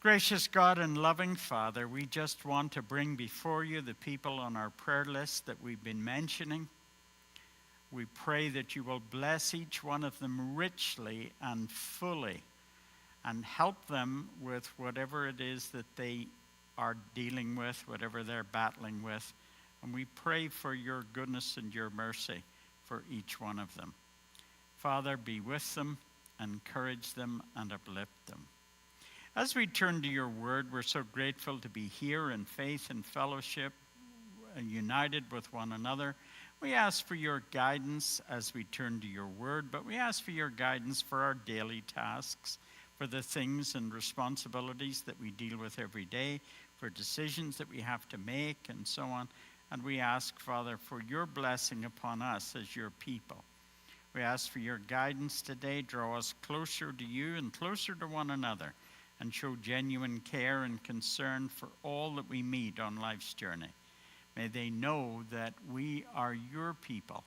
Gracious God and loving Father, we just want to bring before you the people on our prayer list that we've been mentioning. We pray that you will bless each one of them richly and fully and help them with whatever it is that they are dealing with, whatever they're battling with. And we pray for your goodness and your mercy for each one of them. Father, be with them, encourage them, and uplift them. As we turn to your word, we're so grateful to be here in faith and fellowship, united with one another. We ask for your guidance as we turn to your word, but we ask for your guidance for our daily tasks, for the things and responsibilities that we deal with every day, for decisions that we have to make, and so on. And we ask, Father, for your blessing upon us as your people. We ask for your guidance today. Draw us closer to you and closer to one another, and show genuine care and concern for all that we meet on life's journey. May they know that we are your people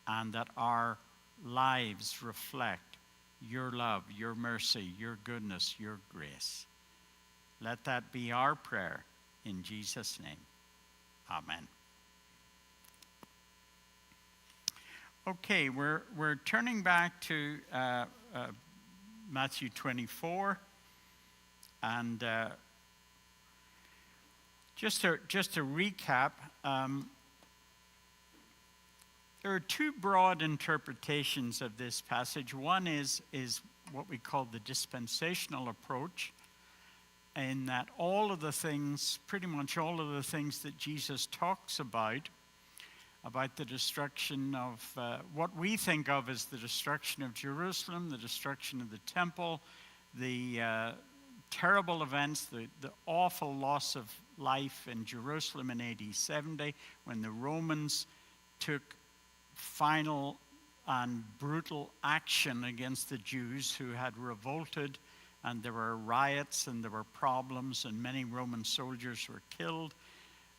and that our lives reflect your love, your mercy, your goodness, your grace. Let that be our prayer in Jesus' name. Amen. Okay, we're turning back to Matthew 24. And just to recap, there are two broad interpretations of this passage. One is what we call the dispensational approach, in that pretty much all of the things that Jesus talks about the destruction of, what we think of as the destruction of Jerusalem, the destruction of the temple, the terrible events, the awful loss of life in Jerusalem in AD 70, when the Romans took final and brutal action against the Jews who had revolted, and there were riots and there were problems and many Roman soldiers were killed.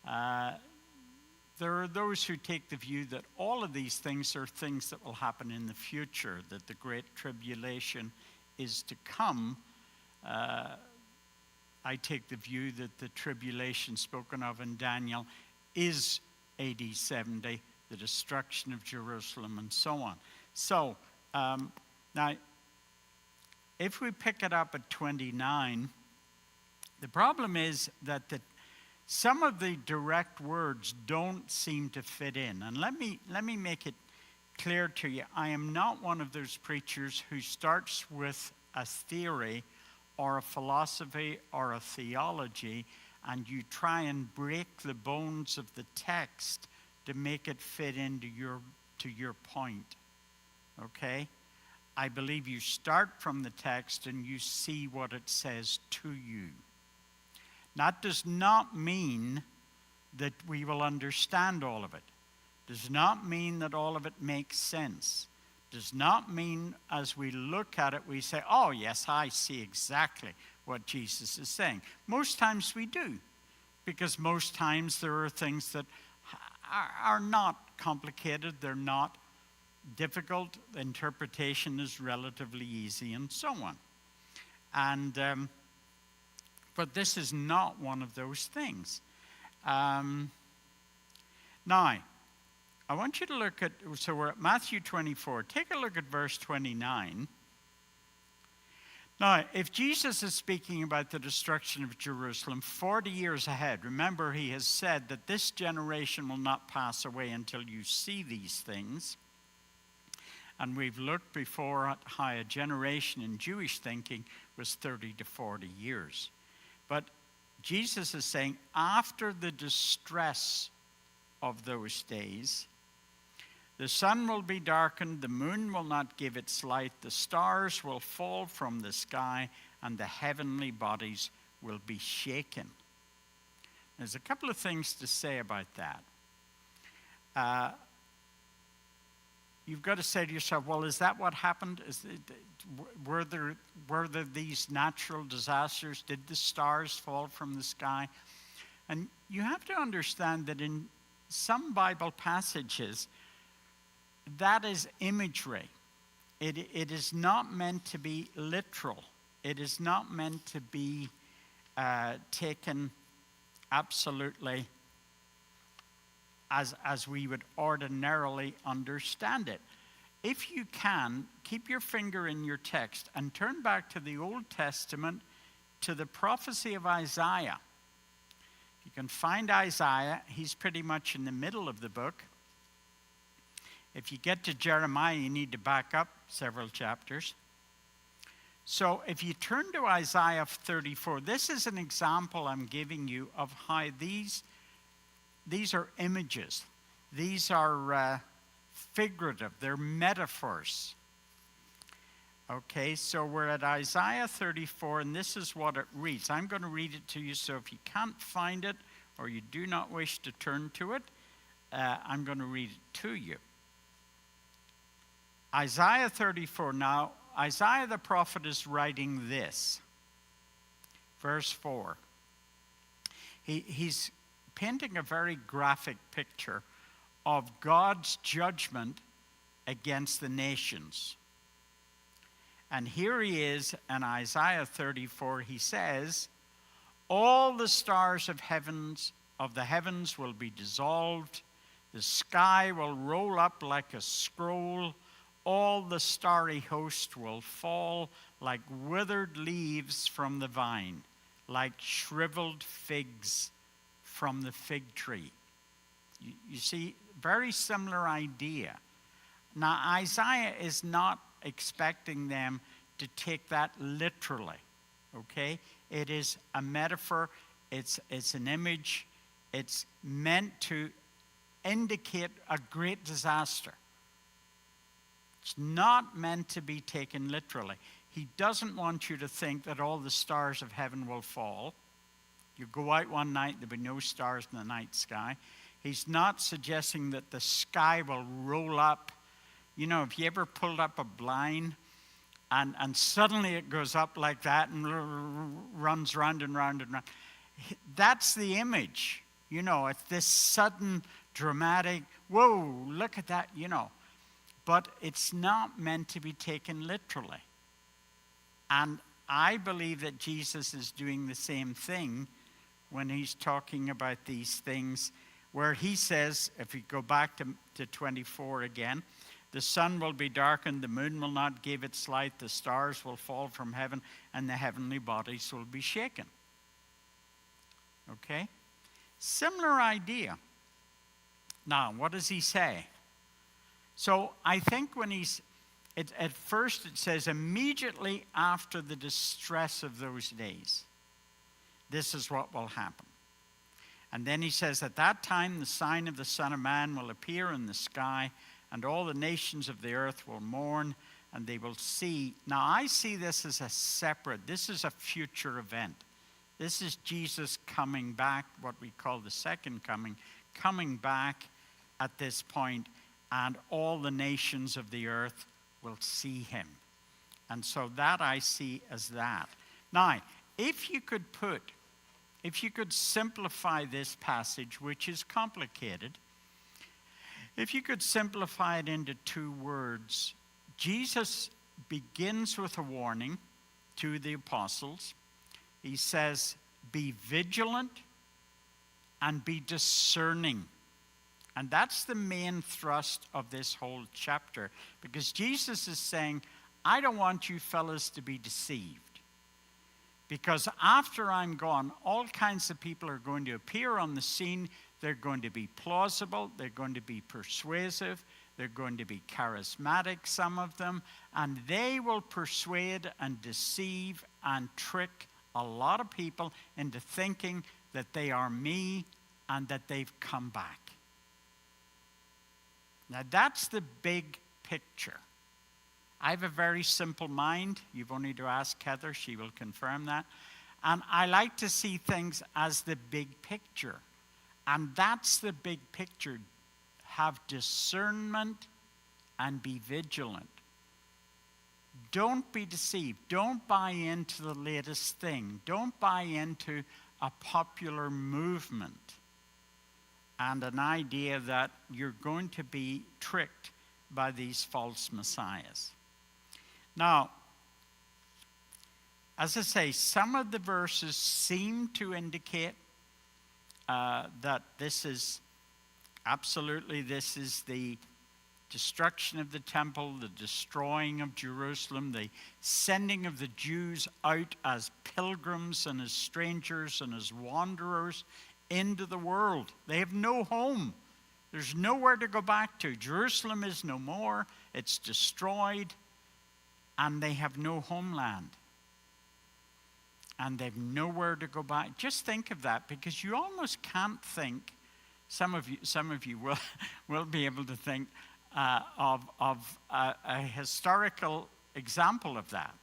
There are those who take the view that all of these things are things that will happen in the future, that the Great Tribulation is to come. I take the view that the tribulation spoken of in Daniel is AD 70, the destruction of Jerusalem, and so on. So, now, if we pick it up at 29, the problem is that some of the direct words don't seem to fit in. And let me make it clear to you, I am not one of those preachers who starts with a theory or a philosophy or a theology, and you try and break the bones of the text to make it fit into your point. Okay? I believe you start from the text and you see what it says to you. That does not mean that we will understand all of it. Does not mean that all of it makes sense. Does not mean as we look at it we say, oh yes, I see exactly what Jesus is saying. Most times we do, because most times there are things that are not complicated, they're not difficult, the interpretation is relatively easy, and so on. And but this is not one of those things. Now, I want you to look at, so we're at Matthew 24. Take a look at verse 29. Now, if Jesus is speaking about the destruction of Jerusalem 40 years ahead, remember he has said that this generation will not pass away until you see these things. And we've looked before at how a generation in Jewish thinking was 30 to 40 years. But Jesus is saying after the distress of those days, the sun will be darkened, the moon will not give its light, the stars will fall from the sky, and the heavenly bodies will be shaken. There's a couple of things to say about that. You've got to say to yourself, well, is that what happened? Were there these natural disasters? Did the stars fall from the sky? And you have to understand that in some Bible passages, that is imagery. It is not meant to be literal. It is not meant to be taken absolutely as we would ordinarily understand it. If you can, keep your finger in your text and turn back to the Old Testament to the prophecy of Isaiah. You can find Isaiah. He's pretty much in the middle of the book. If you get to Jeremiah, you need to back up several chapters. So if you turn to Isaiah 34, this is an example I'm giving you of how these are images. These are figurative. They're metaphors. Okay, so we're at Isaiah 34, and this is what it reads. I'm going to read it to you, so if you can't find it or you do not wish to turn to it, I'm going to read it to you. Isaiah 34. Now, Isaiah the prophet is writing this. Verse 4. He's painting a very graphic picture of God's judgment against the nations. And here he is in Isaiah 34. He says, all the stars of the heavens will be dissolved. The sky will roll up like a scroll. All the starry host will fall like withered leaves from the vine, like shriveled figs from the fig tree. You see, very similar idea. Now, Isaiah is not expecting them to take that literally, okay? It is a metaphor. It's an image. It's meant to indicate a great disaster. It's not meant to be taken literally. He doesn't want you to think that all the stars of heaven will fall. You go out one night, there'll be no stars in the night sky. He's not suggesting that the sky will roll up. You know, if you ever pulled up a blind and suddenly it goes up like that and runs round and round and round. That's the image. You know, it's this sudden, dramatic, whoa, look at that, you know. But it's not meant to be taken literally. And I believe that Jesus is doing the same thing when he's talking about these things, where he says, if we go back to 24 again, the sun will be darkened, the moon will not give its light, the stars will fall from heaven, and the heavenly bodies will be shaken. Okay? Similar idea. Now, what does he say? So I think when at first it says, immediately after the distress of those days, this is what will happen. And then he says, at that time the sign of the Son of Man will appear in the sky, and all the nations of the earth will mourn, and they will see. Now I see this as this is a future event. This is Jesus coming back, what we call the second coming back at this point, and all the nations of the earth will see him. And so that I see as that. Now, if you could simplify this passage, which is complicated, if you could simplify it into two words, Jesus begins with a warning to the apostles. He says, be vigilant and be discerning. And that's the main thrust of this whole chapter, because Jesus is saying, I don't want you fellas to be deceived. Because after I'm gone, all kinds of people are going to appear on the scene. They're going to be plausible. They're going to be persuasive. They're going to be charismatic, some of them. And they will persuade and deceive and trick a lot of people into thinking that they are me and that they've come back. Now, that's the big picture. I have a very simple mind. You've only to ask Heather. She will confirm that. And I like to see things as the big picture. And that's the big picture. Have discernment and be vigilant. Don't be deceived. Don't buy into the latest thing. Don't buy into a popular movement and an idea that you're going to be tricked by these false messiahs. Now, As I say, some of the verses seem to indicate that this is the destruction of the temple, the destroying of Jerusalem, the sending of the Jews out as pilgrims and as strangers and as wanderers into the world. They have no home. There's nowhere to go back to. Jerusalem is no more. It's destroyed. And they have no homeland. And they've nowhere to go back. Just think of that, because you almost can't think, some of you will be able to think of a historical example of that.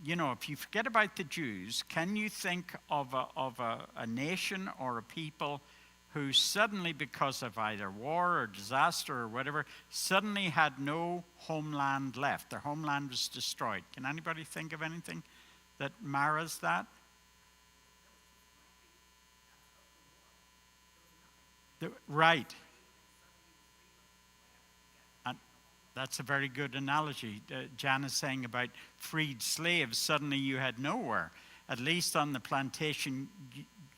You know, if you forget about the Jews, can you think of a nation or a people who suddenly, because of either war or disaster or whatever, suddenly had no homeland left? Their homeland was destroyed. Can anybody think of anything that mirrors that? Right. And that's a very good analogy. Jan is saying about freed slaves. Suddenly you had nowhere. At least on the plantation,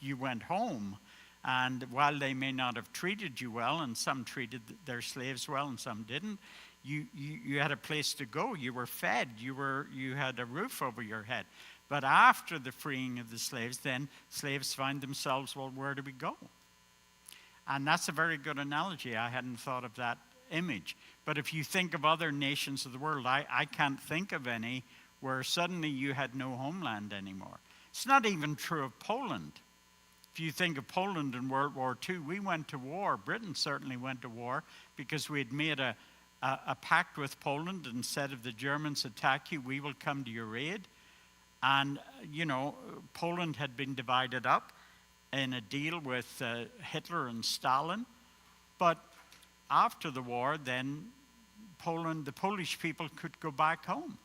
you went home. And while they may not have treated you well, and some treated their slaves well and some didn't, you had a place to go. You were fed. You had a roof over your head. But after the freeing of the slaves, then slaves find themselves, well, where do we go? And that's a very good analogy. I hadn't thought of that image. But if you think of other nations of the world, I can't think of any where suddenly you had no homeland anymore. It's not even true of Poland. If you think of Poland in World War II, we went to war. Britain certainly went to war because we had made a pact with Poland and said, if the Germans attack you, we will come to your aid. And, you know, Poland had been divided up in a deal with Hitler and Stalin. But after the war, then the Polish people could go back home.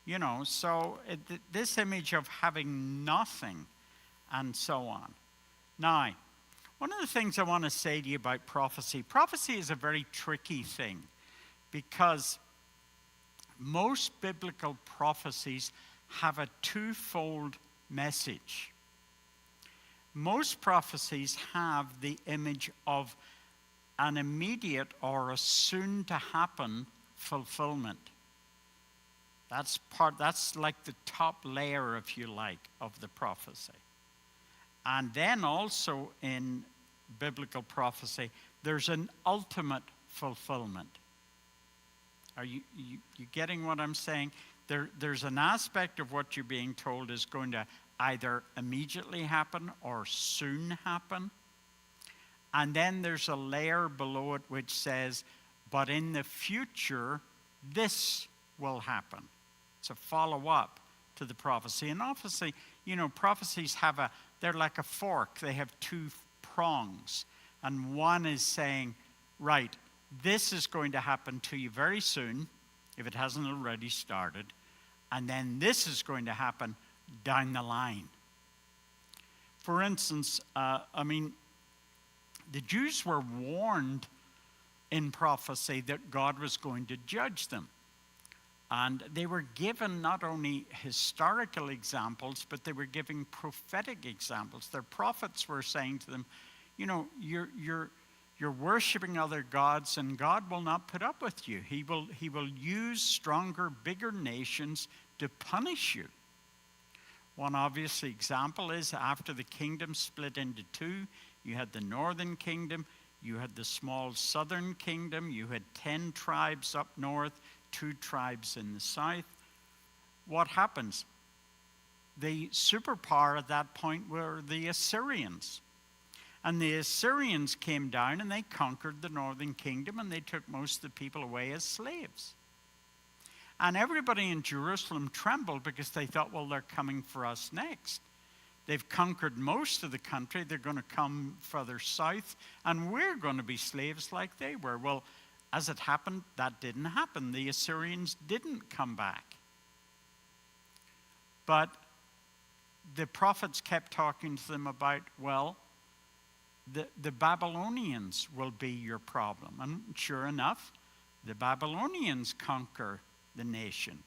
You know, so this image of having nothing and so on. Now, one of the things I want to say to you about prophecy is a very tricky thing, because most biblical prophecies have a twofold message. Most prophecies have the image of an immediate or a soon-to-happen fulfillment. That's like the top layer, if you like, of the prophecy. And then also in biblical prophecy, there's an ultimate fulfillment. Are you getting what I'm saying? There's an aspect of what you're being told is going to either immediately happen or soon happen. And then there's a layer below it which says, but in the future, this will happen. It's a follow-up to the prophecy. And obviously, you know, prophecies they're like a fork. They have two prongs. And one is saying, right, this is going to happen to you very soon, if it hasn't already started. And then this is going to happen down the line. For instance, the Jews were warned in prophecy that God was going to judge them. And they were given not only historical examples, but they were giving prophetic examples. Their prophets were saying to them, you know, you're worshiping other gods, and God will not put up with you. He will use stronger, bigger nations to punish you. One obvious example is after the kingdom split into two, you had the northern kingdom, you had the small southern kingdom, you had 10 tribes up north, 2 tribes in the south. What happens? The superpower at that point were the Assyrians. And the Assyrians came down and they conquered the northern kingdom, and they took most of the people away as slaves. And everybody in Jerusalem trembled because they thought, well, they're coming for us next. They've conquered most of the country. They're going to come further south, and we're going to be slaves like they were. Well, as it happened, that didn't happen. The Assyrians didn't come back. But the prophets kept talking to them about, well, the Babylonians will be your problem. And sure enough, the Babylonians conquer the nation.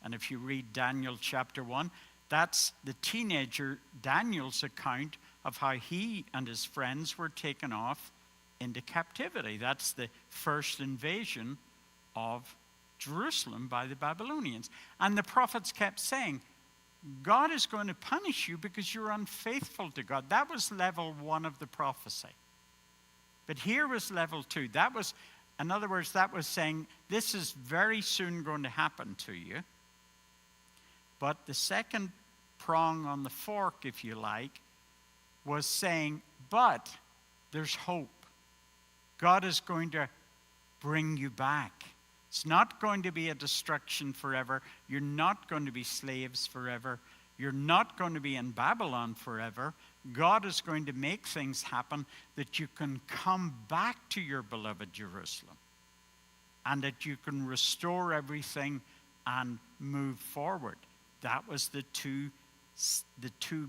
And if you read Daniel chapter 1, that's the teenager Daniel's account of how he and his friends were taken off into captivity. That's the first invasion of Jerusalem by the Babylonians. And the prophets kept saying, God is going to punish you because you're unfaithful to God. That was level 1 of the prophecy. But here was level 2. That was, in other words, that was saying, this is very soon going to happen to you. But the second prong on the fork, if you like, was saying, but there's hope. God is going to bring you back. It's not going to be a destruction forever. You're not going to be slaves forever. You're not going to be in Babylon forever. God is going to make things happen that you can come back to your beloved Jerusalem and that you can restore everything and move forward. That was the two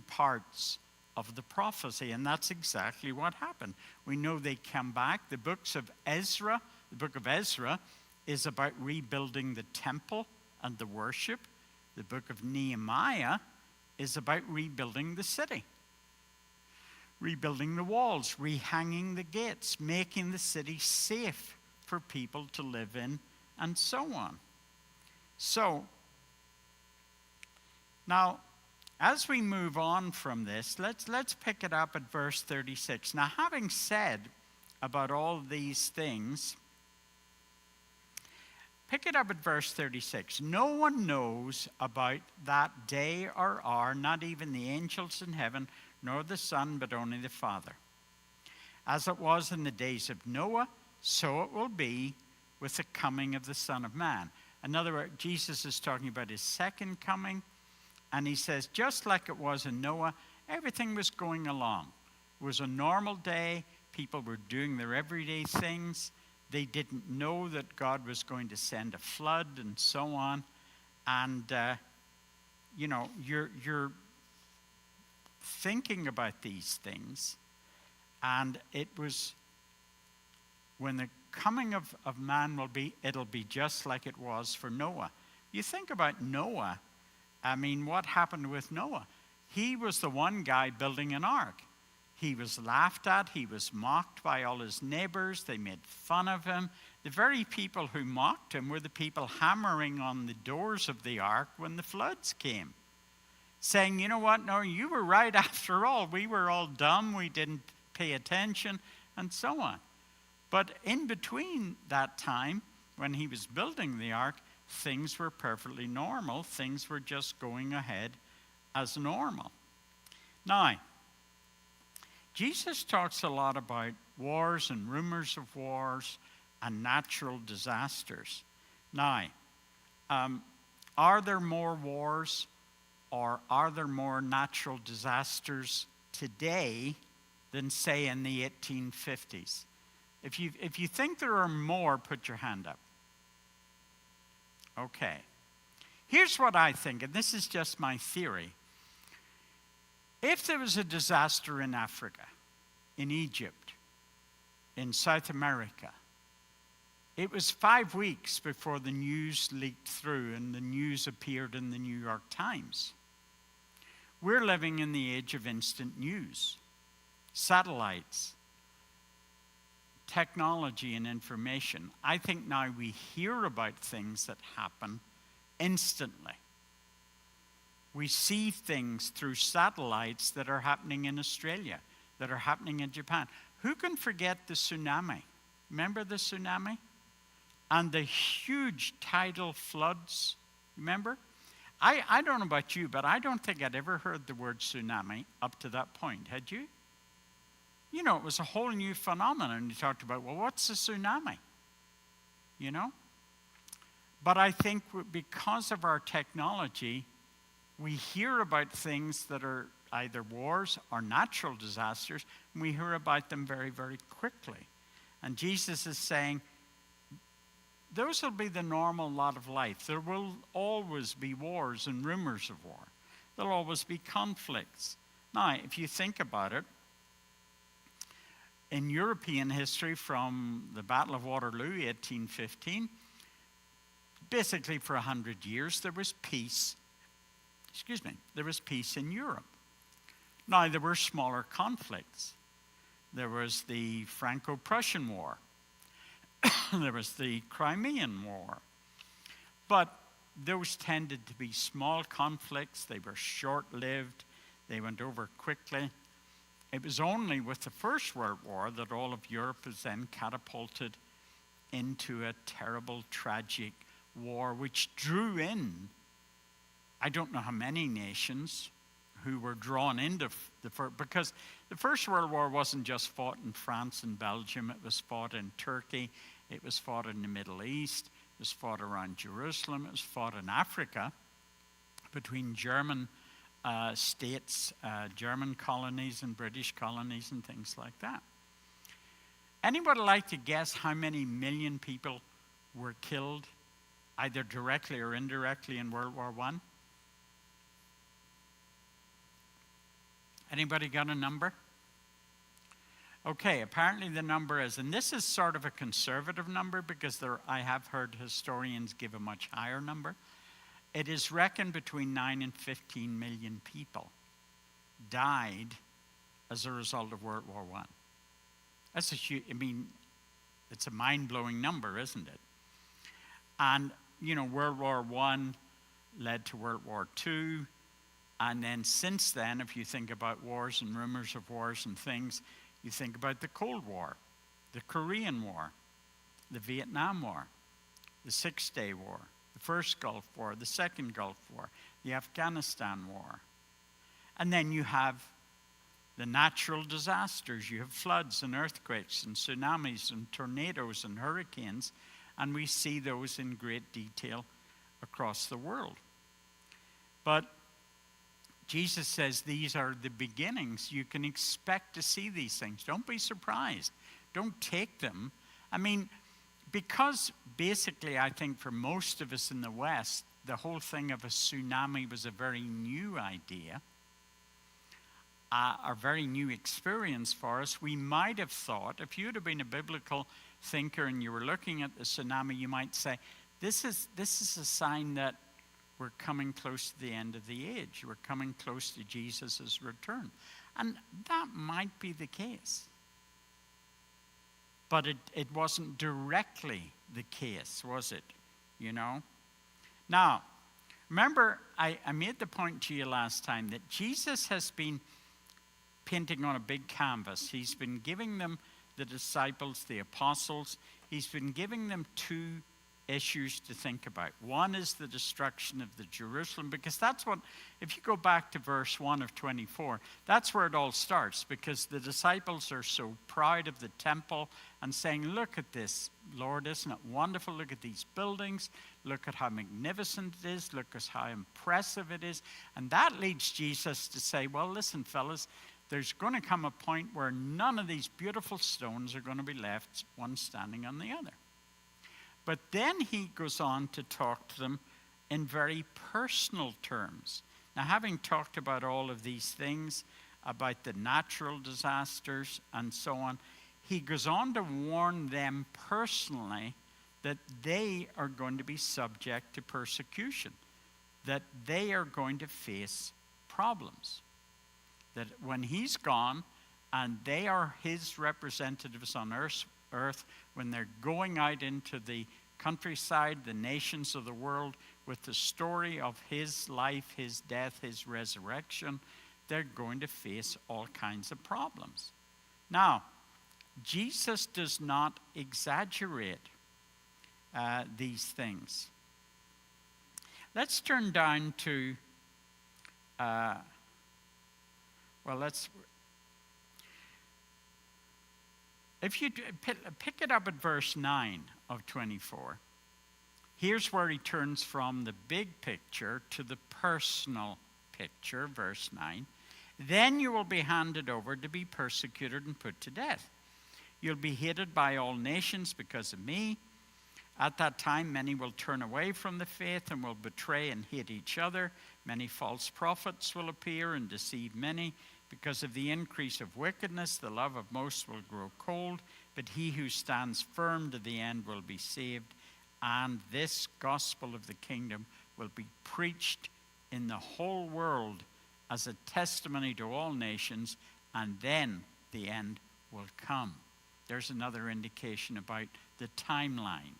parts of the prophecy, and that's exactly what happened. We know they come back. The book of Ezra is about rebuilding the temple and the worship. The book of Nehemiah is about rebuilding the city, rebuilding the walls, rehanging the gates, making the city safe for people to live in, and so on. So, now, as we move on from this, let's pick it up at verse 36. Now, having said about all these things, pick it up at verse 36. No one knows about that day or hour, not even the angels in heaven, nor the Son, but only the Father. As it was in the days of Noah, so it will be with the coming of the Son of Man. In other words, Jesus is talking about his second coming. And he says, just like it was in Noah, everything was going along. It was a normal day. People were doing their everyday things. They didn't know that God was going to send a flood and so on. And, you're thinking about these things. And it was, when the coming of man will be, it'll be just like it was for Noah. You think about Noah. I mean, what happened with Noah? He was the one guy building an ark. He was laughed at. He was mocked by all his neighbors. They made fun of him. The very people who mocked him were the people hammering on the doors of the ark when the floods came, saying, you know what? No, you were right after all. We were all dumb. We didn't pay attention, and so on. But in between that time, when he was building the ark, things were perfectly normal. Things were just going ahead as normal. Now, Jesus talks a lot about wars and rumors of wars and natural disasters. Now, are there more wars or are there more natural disasters today than, say, in the 1850s? If you think there are more, put your hand up. Okay. Here's what I think, and this is just my theory. If there was a disaster in Africa, in Egypt, in South America, it was 5 weeks before the news leaked through and the news appeared in the New York Times. We're living in the age of instant news, satellites, technology and information. I think now we hear about things that happen instantly. We see things through satellites that are happening in Australia, that are happening in Japan. Who can forget the tsunami? Remember the tsunami? And the huge tidal floods, remember? I don't know about you, but I don't think I'd ever heard the word tsunami up to that point. Had you? You know, it was a whole new phenomenon. You talked about, well, what's a tsunami? You know? But I think because of our technology, we hear about things that are either wars or natural disasters, and we hear about them very, very quickly. And Jesus is saying, those will be the normal lot of life. There will always be wars and rumors of war. There'll always be conflicts. Now, if you think about it, in European history, from the Battle of Waterloo, 1815, basically for 100 years there was peace. There was peace in Europe. Now, there were smaller conflicts. There was the Franco-Prussian War. There was the Crimean War. But those tended to be small conflicts. They were short-lived. They went over quickly. It was only with the First World War that all of Europe was then catapulted into a terrible, tragic war, which drew in, I don't know how many nations who were drawn into because the First World War wasn't just fought in France and Belgium. It was fought in Turkey. It was fought in the Middle East. It was fought around Jerusalem. It was fought in Africa between German states, German colonies and British colonies and things like that. Anybody like to guess how many million people were killed, either directly or indirectly, in World War I? Anybody got a number? Okay, apparently the number is, and this is sort of a conservative number because I have heard historians give a much higher number. It is reckoned between 9 and 15 million people died as a result of World War I. That's a huge, it's a mind-blowing number, isn't it? And, World War I led to World War II. And then since then, if you think about wars and rumors of wars and things, you think about the Cold War, the Korean War, the Vietnam War, the Six-Day War, the First Gulf War, the Second Gulf War, the Afghanistan War. And then you have the natural disasters. You have floods and earthquakes and tsunamis and tornadoes and hurricanes. And we see those in great detail across the world. But Jesus says these are the beginnings. You can expect to see these things. Don't be surprised. Don't take them. Because basically I think for most of us in the West, the whole thing of a tsunami was a very new idea, a very new experience for us. We might have thought, if you would have been a biblical thinker and you were looking at the tsunami, you might say, this is a sign that we're coming close to the end of the age. We're coming close to Jesus' return. And that might be the case. But it wasn't directly the case, was it? Now, remember, I made the point to you last time that Jesus has been painting on a big canvas. He's been giving them, the disciples, the apostles, he's been giving them two issues to think about. One is the destruction of the Jerusalem, because that's what, if you go back to verse 1 of 24, that's where it all starts, because the disciples are so proud of the temple and saying, look at this, Lord, isn't it wonderful? Look at these buildings. Look at how magnificent it is. Look at how impressive it is. And that leads Jesus to say, well, listen, fellas, there's going to come a point where none of these beautiful stones are going to be left one standing on the other. But then he goes on to talk to them in very personal terms. Now, having talked about all of these things, about the natural disasters and so on, he goes on to warn them personally that they are going to be subject to persecution, that they are going to face problems, that when he's gone and they are his representatives on earth, when they're going out into the countryside, the nations of the world, with the story of his life, his death, his resurrection, they're going to face all kinds of problems. Now, Jesus does not exaggerate these things. Let's turn down to, if you pick it up at verse 9 of 24, here's where he turns from the big picture to the personal picture, verse 9. Then you will be handed over to be persecuted and put to death. You'll be hated by all nations because of me. At that time, many will turn away from the faith and will betray and hate each other. Many false prophets will appear and deceive many. Because of the increase of wickedness, the love of most will grow cold, but he who stands firm to the end will be saved. and this gospel of the kingdom will be preached in the whole world as a testimony to all nations, and then the end will come. There's another indication about the timeline.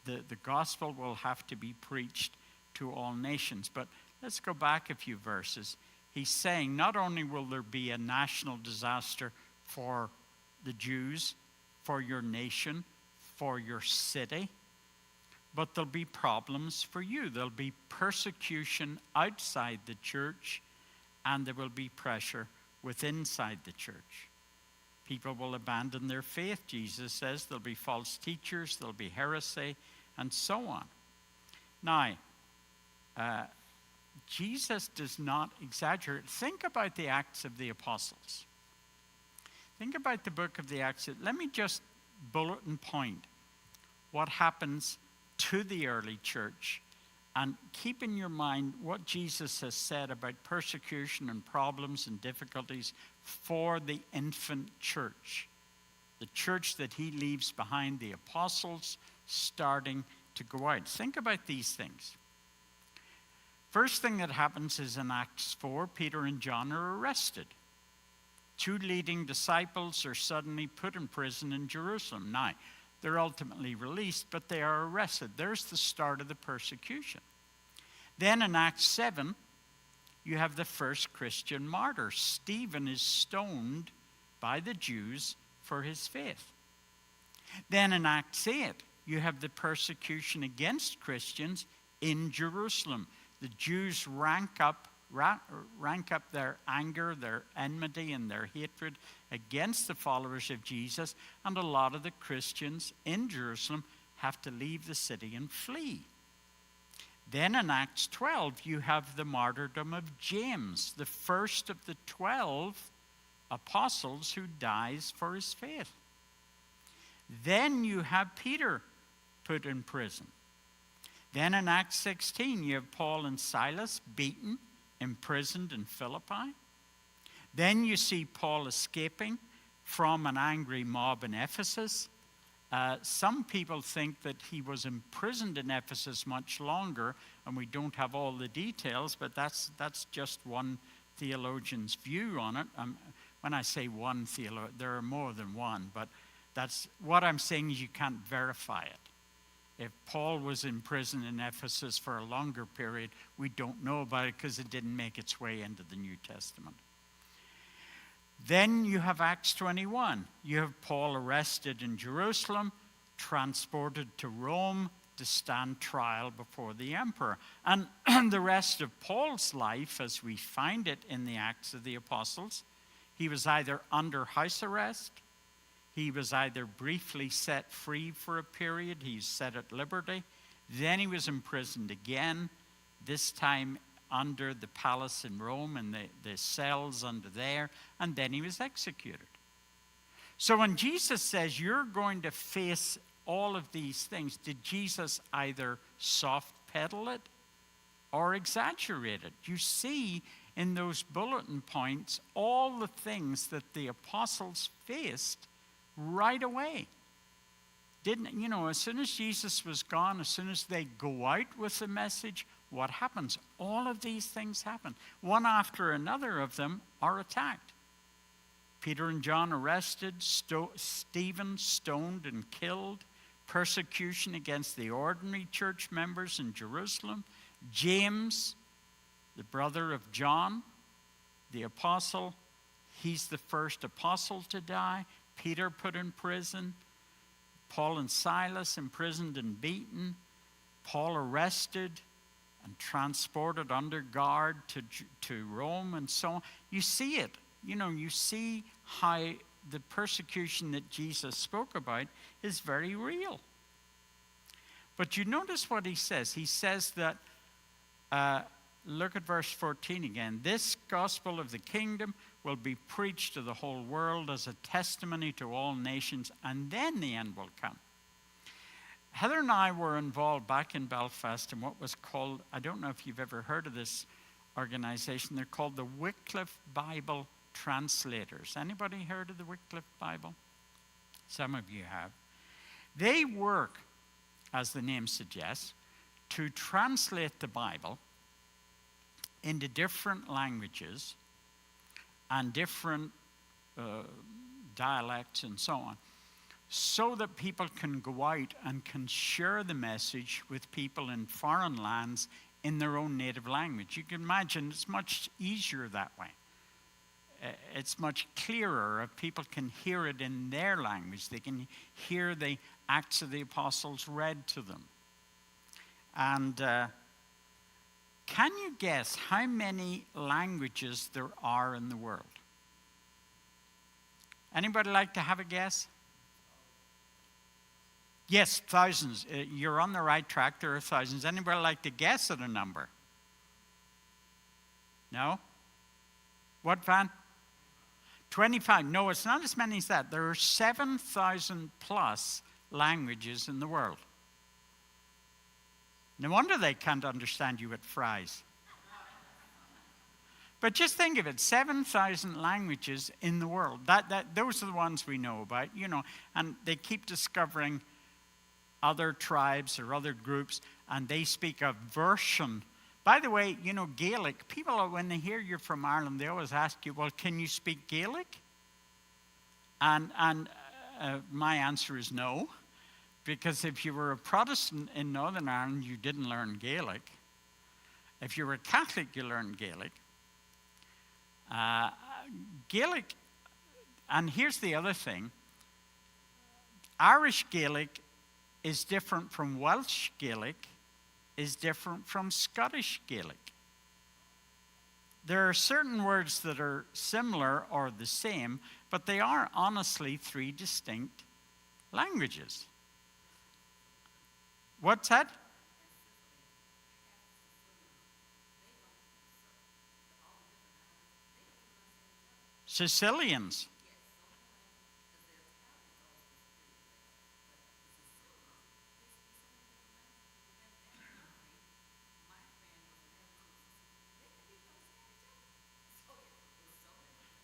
The gospel will have to be preached to all nations. But let's go back a few verses. He's saying not only will there be a national disaster for the Jews, for your nation, for your city, but there'll be problems for you. There'll be persecution outside the church, and there will be pressure within inside the church. People will abandon their faith, Jesus says. There'll be false teachers, there'll be heresy, and so on. Now, Jesus does not exaggerate. Think about the Acts of the Apostles. Think about the book of the Acts. Let me just bulletin point what happens to the early church, and keep in your mind what Jesus has said about persecution and problems and difficulties for the infant church, the church that he leaves behind, the apostles starting to go out. Think about these things. First thing that happens is in Acts 4, Peter and John are arrested. Two leading disciples are suddenly put in prison in Jerusalem. Now, they're ultimately released, but they are arrested. There's the start of the persecution. Then in Acts 7, you have the first Christian martyr. Stephen is stoned by the Jews for his faith. Then in Acts 8, you have the persecution against Christians in Jerusalem. The Jews rank up their anger, their enmity, and their hatred against the followers of Jesus, and a lot of the Christians in Jerusalem have to leave the city and flee. Then in Acts 12, you have the martyrdom of James, the first of the 12 apostles who dies for his faith. Then you have Peter put in prison. Then in Acts 16, you have Paul and Silas beaten, imprisoned in Philippi. Then you see Paul escaping from an angry mob in Ephesus. Some people think that he was imprisoned in Ephesus much longer, and we don't have all the details, but that's just one theologian's view on it. When I say one theologian, there are more than one, but that's what I'm saying is you can't verify it. If Paul was in prison in Ephesus for a longer period, we don't know about it because it didn't make its way into the New Testament. Then you have Acts 21. You have Paul arrested in Jerusalem, transported to Rome to stand trial before the emperor. And the rest of Paul's life, as we find it in the Acts of the Apostles, he was either under house arrest, he was either briefly set free for a period, he's set at liberty, then he was imprisoned again, this time under the palace in Rome and the cells under there, and then he was executed. So when Jesus says you're going to face all of these things, did Jesus either soft pedal it or exaggerate it? You see in those bulletin points all the things that the apostles faced right away. As soon as Jesus was gone, as soon as they go out with the message, what happens? All of these things happen. One after another of them are attacked. Peter and John arrested, Stephen stoned and killed, persecution against the ordinary church members in Jerusalem, James, the brother of John, the apostle, he's the first apostle to die, Peter put in prison, Paul and Silas imprisoned and beaten, Paul arrested and transported under guard to Rome and so on. You see it. You see how the persecution that Jesus spoke about is very real. But you notice what he says. He says that, look at verse 14 again. This gospel of the kingdom will be preached to the whole world as a testimony to all nations, and then the end will come. Heather and I were involved back in Belfast in what was called, I don't know if you've ever heard of this organization, they're called the Wycliffe Bible Translators. Anybody heard of the Wycliffe Bible? Some of you have. They work as the name suggests, to translate the Bible into different languages and different dialects and so on, so that people can go out and can share the message with people in foreign lands in their own native language. You can imagine it's much easier that way. It's much clearer if people can hear it in their language. They can hear the Acts of the Apostles read to them. And can you guess how many languages there are in the world? Anybody like to have a guess? Yes, thousands. You're on the right track. There are thousands. Anybody like to guess at a number? No? What, Van? 25. No, it's not as many as that. There are 7,000 plus languages in the world. No wonder they can't understand you at Fry's. But just think of it, 7,000 languages in the world. Those are the ones we know about, and they keep discovering other tribes or other groups, and they speak a version. By the way, Gaelic, people, when they hear you're from Ireland, they always ask you, well, can you speak Gaelic? And my answer is no, because if you were a Protestant in Northern Ireland, you didn't learn Gaelic. If you were a Catholic, you learned Gaelic. Gaelic, and here's the other thing, Irish Gaelic is different from Welsh Gaelic, is different from Scottish Gaelic. There are certain words that are similar or the same, but they are honestly three distinct languages. What's that? Sicilians.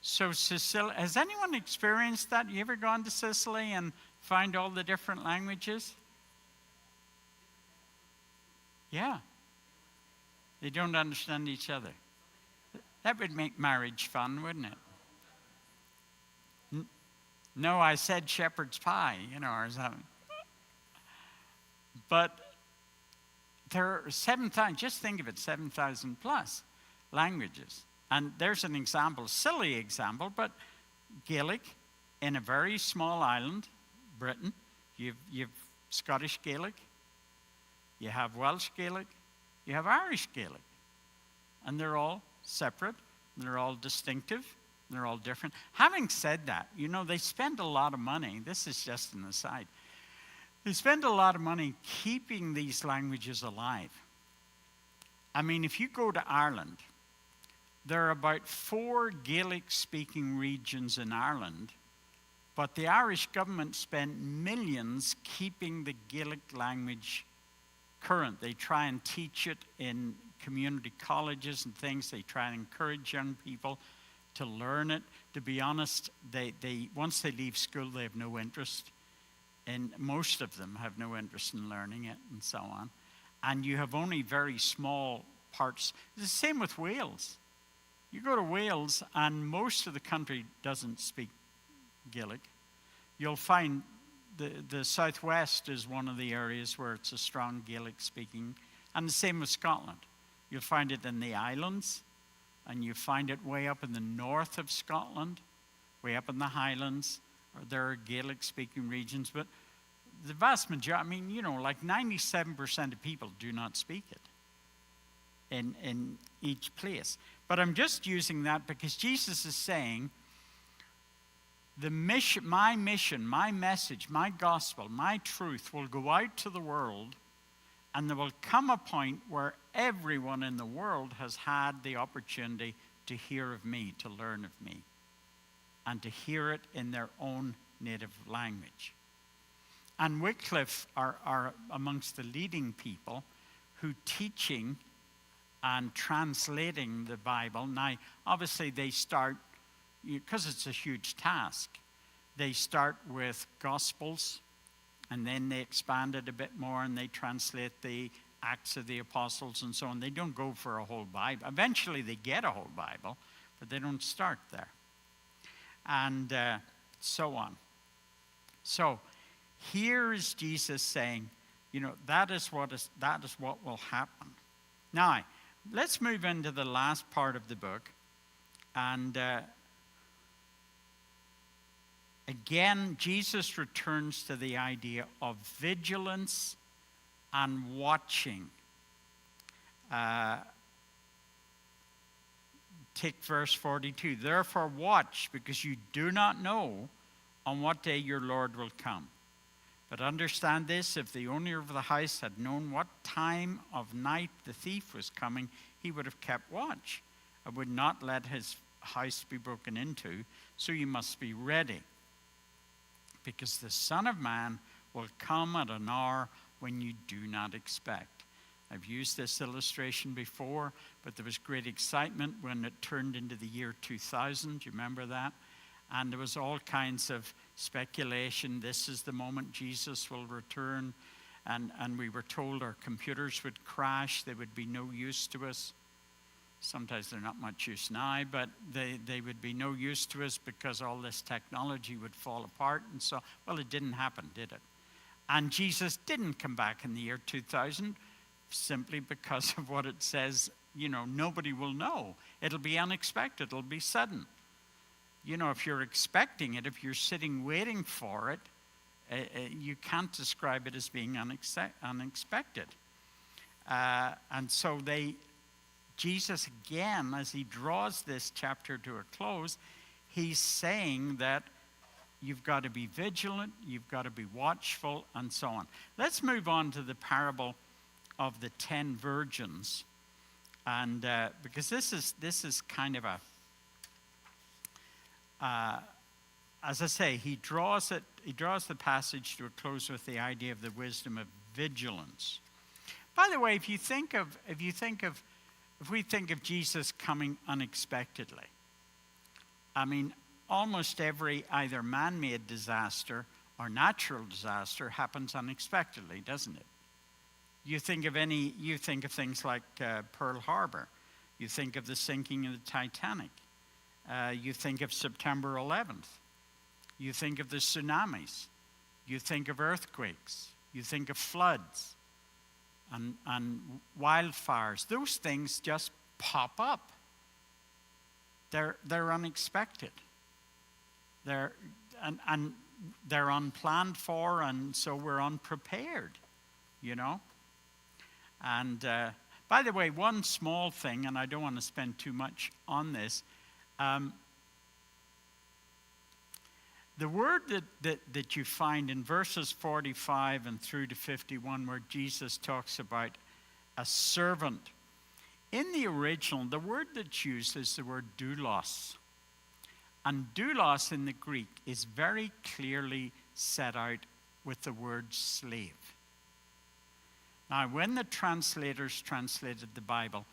So Sicily, has anyone experienced that? You ever gone to Sicily and find all the different languages? Yeah. They don't understand each other. That would make marriage fun, wouldn't it? No, I said shepherd's pie, or something. But there are 7,000, just think of it, 7,000 plus languages. And there's an example, silly example, but Gaelic in a very small island, Britain, you've Scottish Gaelic, you have Welsh Gaelic, you have Irish Gaelic. And they're all separate, they're all distinctive, they're all different. Having said that, they spend a lot of money. This is just an aside. They spend a lot of money keeping these languages alive. I mean, if you go to Ireland, there are about 4 Gaelic-speaking regions in Ireland, but the Irish government spent millions keeping the Gaelic language current. They try and teach it in community colleges and things. They try and encourage young people to learn it. To be honest, they once they leave school, they have no interest in, most of them have no interest in learning it and so on. And you have only very small parts. It's the same with Wales. You go to Wales and most of the country doesn't speak Gaelic. You'll find the southwest is one of the areas where it's a strong Gaelic speaking, and the same with Scotland. You'll find it in the islands, and you find it way up in the north of Scotland, way up in the Highlands. There are Gaelic speaking regions, but the vast majority, like 97% of people do not speak it in each place. But I'm just using that because Jesus is saying, my mission, my message, my gospel, my truth will go out to the world, and there will come a point where everyone in the world has had the opportunity to hear of me, to learn of me, and to hear it in their own native language. And Wycliffe are amongst the leading people who teaching and translating the Bible. Now, obviously they start, because it's a huge task, they start with Gospels, And then they expand it a bit more and they translate the Acts of the Apostles and so on. They don't go for a whole Bible. Eventually they get a whole Bible, but they don't start there. And so on. So here is Jesus saying, that is what will happen. Now, let's move into the last part of the book. And again, Jesus returns to the idea of vigilance and watching. Take verse 42. Therefore watch, because you do not know on what day your Lord will come. But understand this, if the owner of the house had known what time of night the thief was coming, he would have kept watch and would not let his house be broken into. So you must be ready, because the Son of Man will come at an hour when you do not expect. I've used this illustration before, but there was great excitement when it turned into the year 2000. Do you remember that? And there was all kinds of speculation. This is the moment Jesus will return. And we were told our computers would crash. They would be no use to us. Sometimes they're not much use now, but they would be no use to us because all this technology would fall apart. And so, well, it didn't happen, did it? And Jesus didn't come back in the year 2000 simply because of what it says. Nobody will know. It'll be unexpected. It'll be sudden. If you're expecting it, if you're sitting waiting for it, you can't describe it as being unexpected. And so Jesus, again, as he draws this chapter to a close, he's saying that you've got to be vigilant, you've got to be watchful, and so on. Let's move on to the parable of the 10 virgins. And because this is kind of as I say, he draws the passage to a close with the idea of the wisdom of vigilance. By the way, if we think of Jesus coming unexpectedly, I mean, almost every either man-made disaster or natural disaster happens unexpectedly, doesn't it? You think of things like Pearl Harbor. You think of the sinking of the Titanic. You think of September 11th. You think of the tsunamis. You think of earthquakes. You think of floods and wildfires. Those things just pop up. They're unexpected. They're unplanned for, and so we're unprepared, And by the way, one small thing, and I don't want to spend too much on this. The word that you find in verses 45 and through to 51, where Jesus talks about a servant, in the original, the word that's used is the word doulos. And doulos in the Greek is very clearly set out with the word slave. Now, when the translators translated the Bible,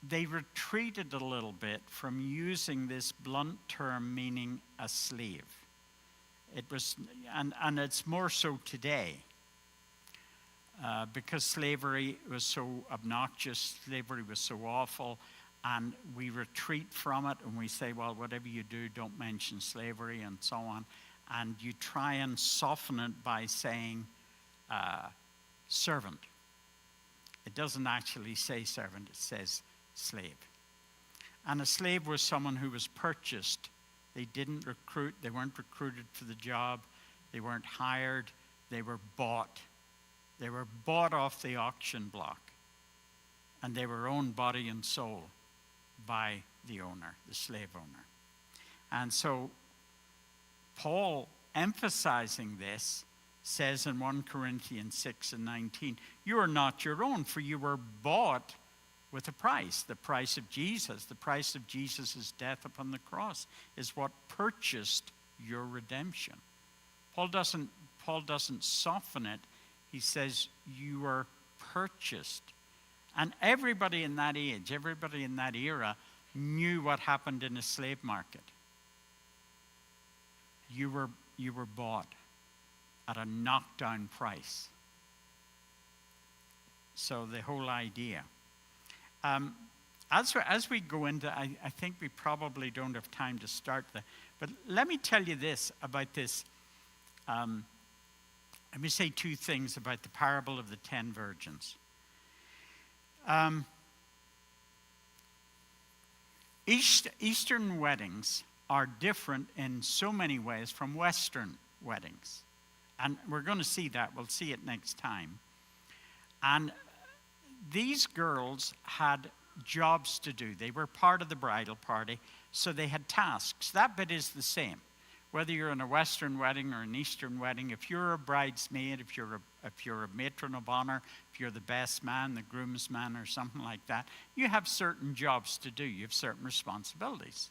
they retreated a little bit from using this blunt term meaning a slave. It was, and it's more so today, because slavery was so obnoxious, slavery was so awful, and we retreat from it and we say, well, whatever you do, don't mention slavery and so on. And you try and soften it by saying servant. It doesn't actually say servant, it says slave. And a slave was someone who was purchased. They didn't recruit, they weren't recruited for the job, they weren't hired, they were bought. They were bought off the auction block, and they were owned body and soul by the owner, the slave owner. And so Paul, emphasizing this, says in 1 Corinthians 6:19, you are not your own, for you were bought with a price, the price of Jesus. The price of Jesus' death upon the cross is what purchased your redemption. Paul doesn't soften it. He says you were purchased. And everybody in that age, everybody in that era knew what happened in a slave market. You were bought. at a knockdown price. So the whole idea. As we go into, I think we probably don't have time to start but let me tell you this about this. Let me say two things about the parable of the 10 virgins. Eastern weddings are different in so many ways from Western weddings. And we're going to see that. We'll see it next time. And these girls had jobs to do. They were part of the bridal party, so they had tasks. That bit is the same. Whether you're in a Western wedding or an Eastern wedding, if you're a bridesmaid, if you're a matron of honor, if you're the best man, the groomsman, or something like that, you have certain jobs to do. You have certain responsibilities.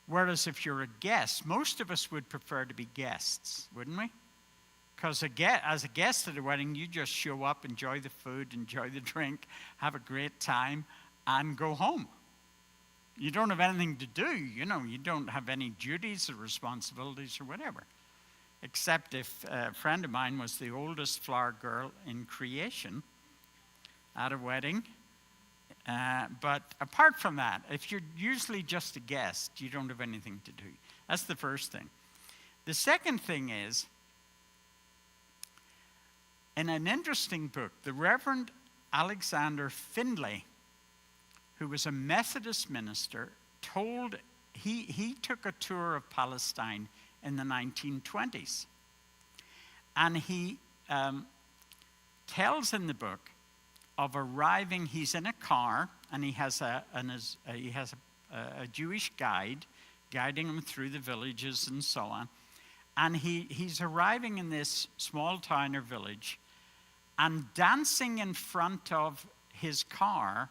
Whereas if you're a guest, most of us would prefer to be guests, wouldn't we? Because as a guest at a wedding, you just show up, enjoy the food, enjoy the drink, have a great time, and go home. You don't have anything to do, you don't have any duties or responsibilities or whatever. Except if a friend of mine was the oldest flower girl in creation at a wedding. But apart from that, if you're usually just a guest, you don't have anything to do. That's the first thing. The second thing is, in an interesting book, the Reverend Alexander Findlay, who was a Methodist minister, he took a tour of Palestine in the 1920s. And he tells in the book of arriving. He's in a car, and he has a Jewish guide guiding him through the villages and so on. And he's arriving in this small town or village, and dancing in front of his car,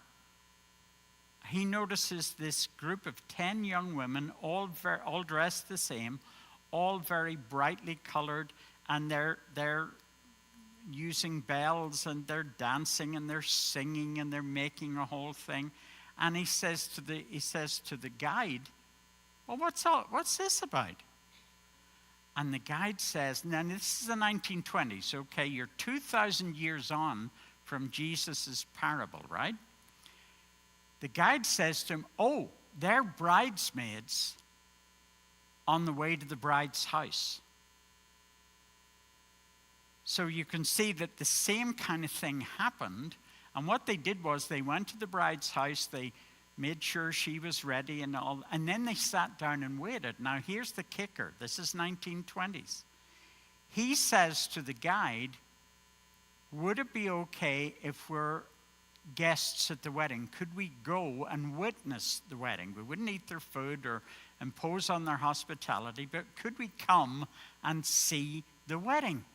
he notices this group of 10 young women, all dressed the same, all very brightly colored, and they're using bells, and they're dancing, and they're singing, and they're making a whole thing. And he says to the guide, "Well, what's this about?" And the guide says, now this is the 1920s, okay, you're 2,000 years on from Jesus' parable, right? The guide says to him, "Oh, they're bridesmaids on the way to the bride's house." So you can see that the same kind of thing happened. And what they did was they went to the bride's house, they made sure she was ready and all, and then they sat down and waited. Now here's the kicker. This is 1920s. He says to the guide, "Would it be okay if we're guests at the wedding? Could we go and witness the wedding? We wouldn't eat their food or impose on their hospitality, but could we come and see the wedding?"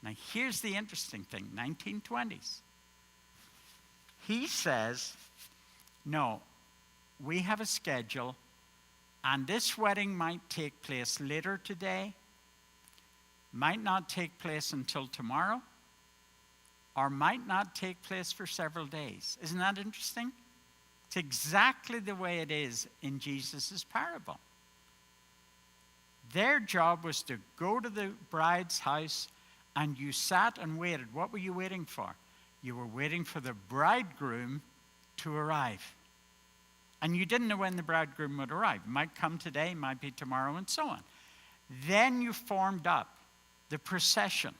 Now here's the interesting thing, 1920s. He says, "No, we have a schedule, and this wedding might take place later today, might not take place until tomorrow, or might not take place for several days." Isn't that interesting? It's exactly the way it is in Jesus' parable. Their job was to go to the bride's house, and you sat and waited. What were you waiting for? You were waiting for the bridegroom to arrive. And you didn't know when the bridegroom would arrive. It might come today, might be tomorrow, and so on. Then you formed up the procession.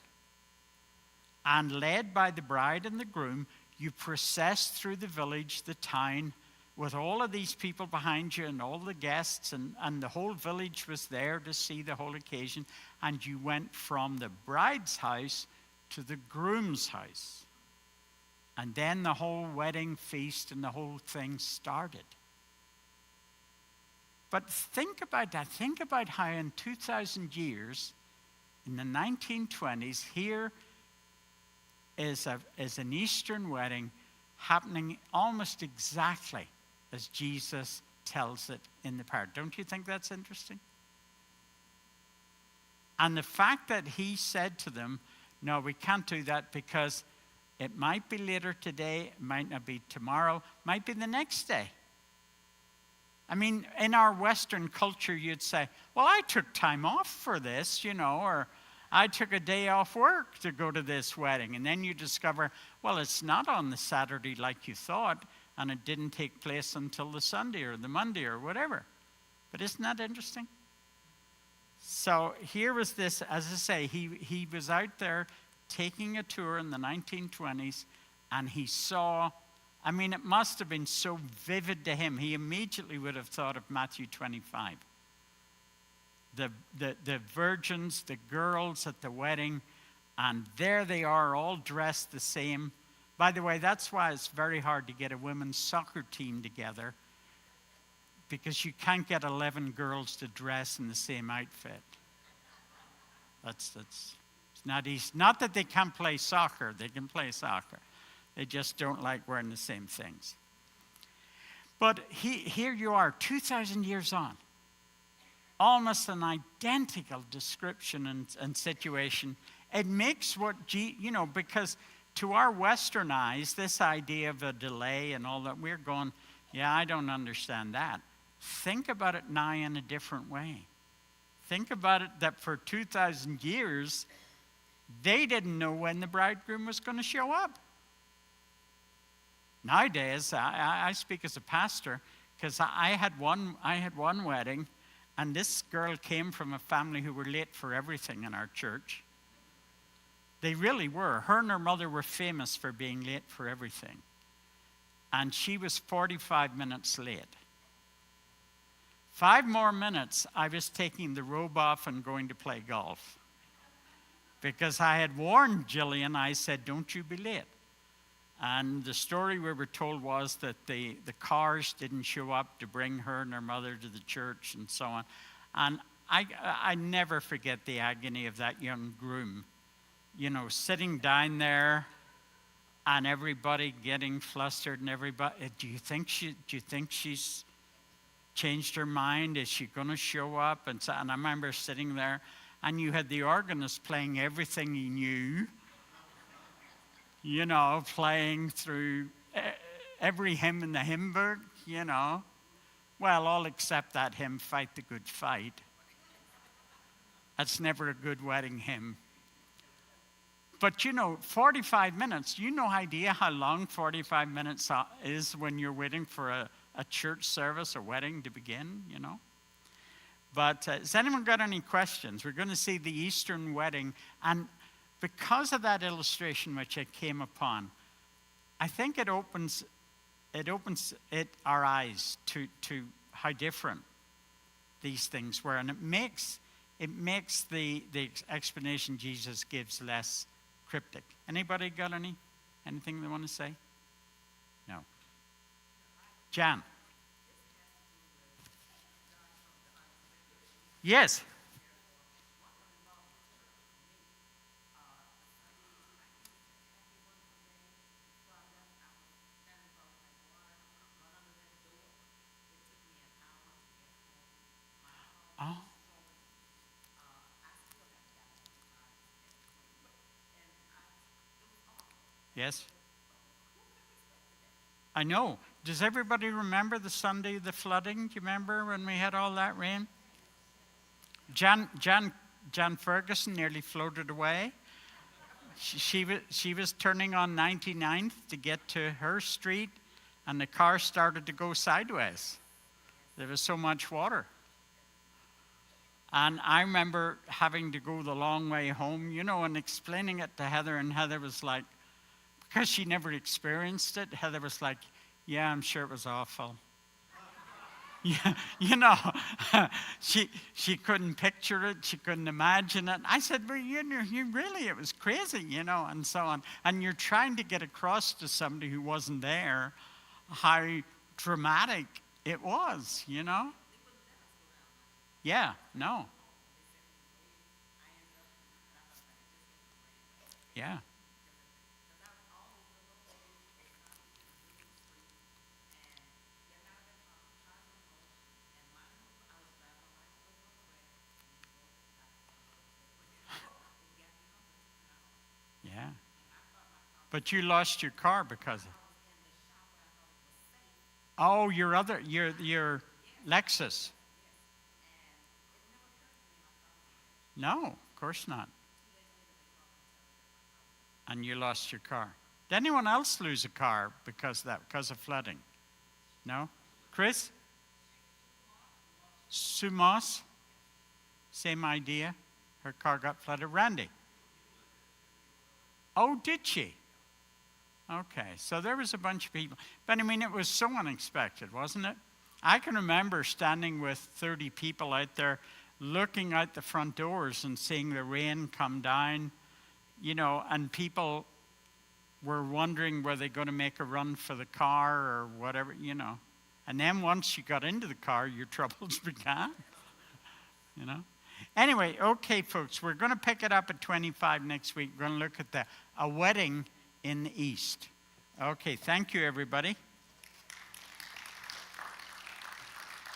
And led by the bride and the groom, you processed through the village, the town, with all of these people behind you and all the guests, and the whole village was there to see the whole occasion. And you went from the bride's house to the groom's house. And then the whole wedding feast and the whole thing started. But think about that. Think about how in 2,000 years, in the 1920s, here is an Eastern wedding happening almost exactly as Jesus tells it in the parable. Don't you think that's interesting? And the fact that he said to them, "No, we can't do that because it might be later today, it might not be tomorrow, might be the next day." I mean, in our Western culture, you'd say, well, I took time off for this, or I took a day off work to go to this wedding. And then you discover, well, it's not on the Saturday like you thought, and it didn't take place until the Sunday or the Monday or whatever. But isn't that interesting? So here was this, as I say, he was out there taking a tour in the 1920s, and he saw, I mean, it must have been so vivid to him. He immediately would have thought of Matthew 25. The virgins, the girls at the wedding, and there they are all dressed the same. By the way, that's why it's very hard to get a women's soccer team together, because you can't get 11 girls to dress in the same outfit. It's not easy. Not that they can't play soccer. They can play soccer. They just don't like wearing the same things. But here you are, 2,000 years on. Almost an identical description and situation. It makes because to our Western eyes, this idea of a delay and all that, we're going, yeah, I don't understand that. Think about it now in a different way. Think about it that for 2,000 years, they didn't know when the bridegroom was going to show up. Nowadays, I speak as a pastor, because I had one wedding, and this girl came from a family who were late for everything in our church. They really were. Her and her mother were famous for being late for everything. And she was 45 minutes late. 5 more minutes, I was taking the robe off and going to play golf. Because I had warned Jillian, I said, don't you be late. And the story we were told was that the cars didn't show up to bring her and her mother to the church and so on. And I never forget the agony of that young groom, sitting down there and everybody getting flustered and everybody, do you think she's changed her mind? Is she going to show up? And I remember sitting there, and you had the organist playing everything he knew. Playing through every hymn in the hymn book, Well, all except that hymn, Fight the Good Fight. That's never a good wedding hymn. But 45 minutes, no idea how long 45 minutes is when you're waiting for a church service, a wedding to begin, But has anyone got any questions? We're going to see the Eastern wedding, and because of that illustration which I came upon, I think it opens our eyes to how different these things were, and it makes the explanation Jesus gives less cryptic. Anybody got anything they want to say? No. Jan. Yes. Oh. Yes. I know. Does everybody remember the Sunday of the flooding? Do you remember when we had all that rain? Jan Ferguson nearly floated away. She was turning on 99th to get to her street, and the car started to go sideways. There was so much water. And I remember having to go the long way home, and explaining it to Heather, and Heather was like, because she never experienced it, Heather was like, yeah, I'm sure it was awful. Yeah, she couldn't picture it, she couldn't imagine it. I said, well, you really, it was crazy, and so on. And you're trying to get across to somebody who wasn't there how dramatic it was, Yeah, no. Yeah. Yeah. But you lost your car because of... Oh, your Lexus. No, of course not. And you lost your car. Did anyone else lose a car because of flooding? No? Chris? Sumos? Same idea. Her car got flooded. Randy? Oh, did she? Okay, so there was a bunch of people. But I mean, it was so unexpected, wasn't it? I can remember standing with 30 people out there looking out the front doors and seeing the rain come down, and people were wondering were they going to make a run for the car or whatever, And then once you got into the car, your troubles began, Anyway, okay, folks, we're going to pick it up at 25 next week. We're going to look at a wedding in the East. Okay, thank you, everybody.